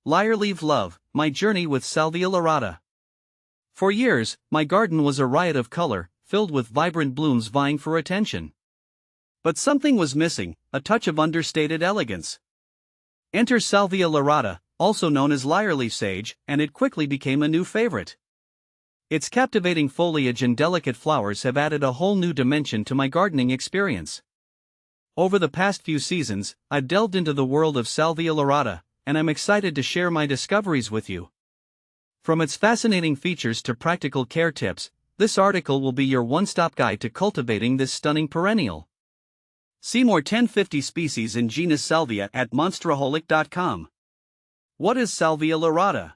Lyre Leaf Love, My Journey with Salvia Lyrata. For years, my garden was a riot of color, filled with vibrant blooms vying for attention. But something was missing, a touch of understated elegance. Enter Salvia Lyrata, also known as lyre-leaf sage, and it quickly became a new favorite. Its captivating foliage and delicate flowers have added a whole new dimension to my gardening experience. Over the past few seasons, I've delved into the world of Salvia Lyrata, and I'm excited to share my discoveries with you. From its fascinating features to practical care tips, this article will be your one-stop guide to cultivating this stunning perennial. See more 1050 species in genus Salvia at monsteraholic.com. What is Salvia Lyrata?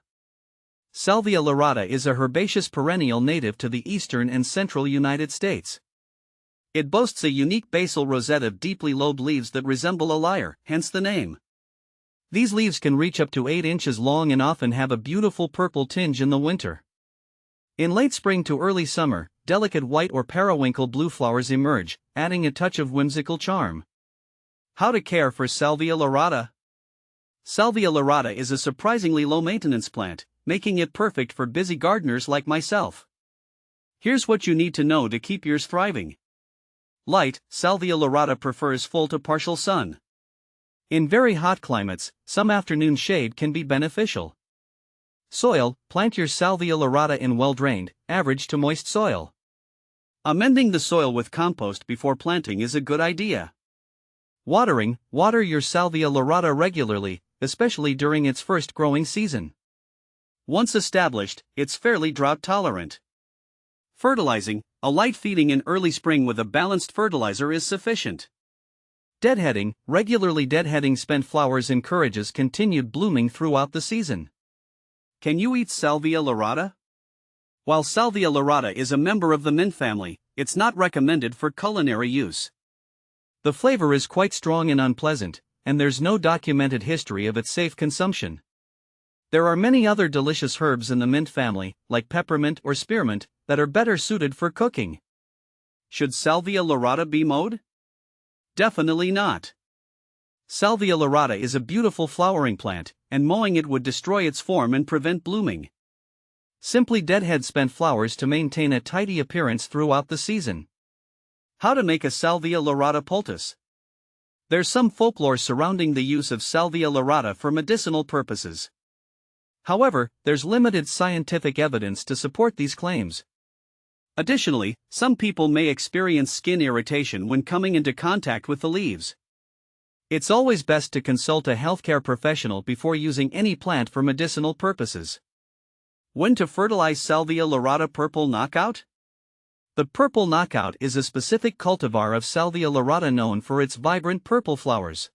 Salvia lyrata is a herbaceous perennial native to the eastern and central United States. It boasts a unique basal rosette of deeply lobed leaves that resemble a lyre, hence the name. These leaves can reach up to 8 inches long and often have a beautiful purple tinge in the winter. In late spring to early summer, delicate white or periwinkle blue flowers emerge, adding a touch of whimsical charm. How to care for Salvia lyrata? Salvia lyrata is a surprisingly low-maintenance plant, making it perfect for busy gardeners like myself. Here's what you need to know to keep yours thriving. Light, Salvia lyrata prefers full to partial sun. In very hot climates, some afternoon shade can be beneficial. Soil, plant your Salvia lyrata in well-drained, average to moist soil. Amending the soil with compost before planting is a good idea. Watering, water your Salvia lyrata regularly, especially during its first growing season. Once established, it's fairly drought-tolerant. Fertilizing, a light feeding in early spring with a balanced fertilizer is sufficient. Deadheading, regularly deadheading spent flowers encourages continued blooming throughout the season. Can you eat Salvia lyrata? While Salvia lyrata is a member of the mint family, it's not recommended for culinary use. The flavor is quite strong and unpleasant, and there's no documented history of its safe consumption. There are many other delicious herbs in the mint family, like peppermint or spearmint, that are better suited for cooking. Should Salvia lyrata be mowed? Definitely not. Salvia lyrata is a beautiful flowering plant, and mowing it would destroy its form and prevent blooming. Simply deadhead spent flowers to maintain a tidy appearance throughout the season. How to make a Salvia lyrata poultice? There's some folklore surrounding the use of Salvia lyrata for medicinal purposes. However, there's limited scientific evidence to support these claims. Additionally, some people may experience skin irritation when coming into contact with the leaves. It's always best to consult a healthcare professional before using any plant for medicinal purposes. When to fertilize Salvia lyrata purple knockout? The purple knockout is a specific cultivar of Salvia lyrata known for its vibrant purple flowers.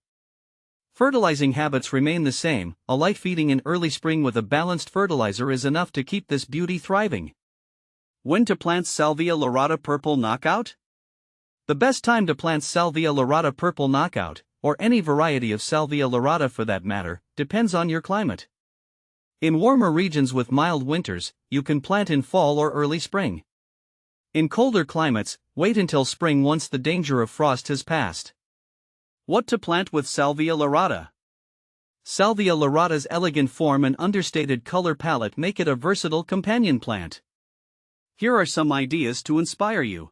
Fertilizing habits remain the same, a light feeding in early spring with a balanced fertilizer is enough to keep this beauty thriving. When to plant Salvia lyrata purple knockout? The best time to plant Salvia lyrata purple knockout, or any variety of Salvia lyrata for that matter, depends on your climate. In warmer regions with mild winters, you can plant in fall or early spring. In colder climates, wait until spring once the danger of frost has passed. What to plant with Salvia lyrata? Salvia lyrata's elegant form and understated color palette make it a versatile companion plant. Here are some ideas to inspire you.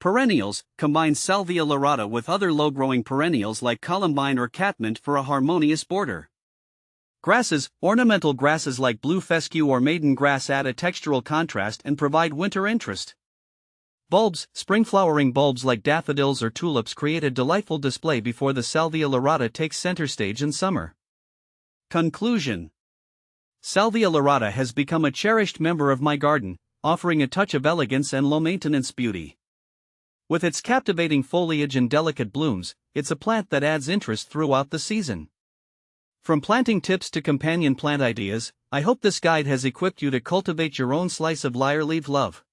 Perennials, combine Salvia lyrata with other low-growing perennials like columbine or catmint for a harmonious border. Grasses, ornamental grasses like blue fescue or maiden grass add a textural contrast and provide winter interest. Bulbs, spring-flowering bulbs like daffodils or tulips create a delightful display before the Salvia lyrata takes center stage in summer. Conclusion: Salvia lyrata has become a cherished member of my garden, offering a touch of elegance and low-maintenance beauty. With its captivating foliage and delicate blooms, it's a plant that adds interest throughout the season. From planting tips to companion plant ideas, I hope this guide has equipped you to cultivate your own slice of lyre leaf love.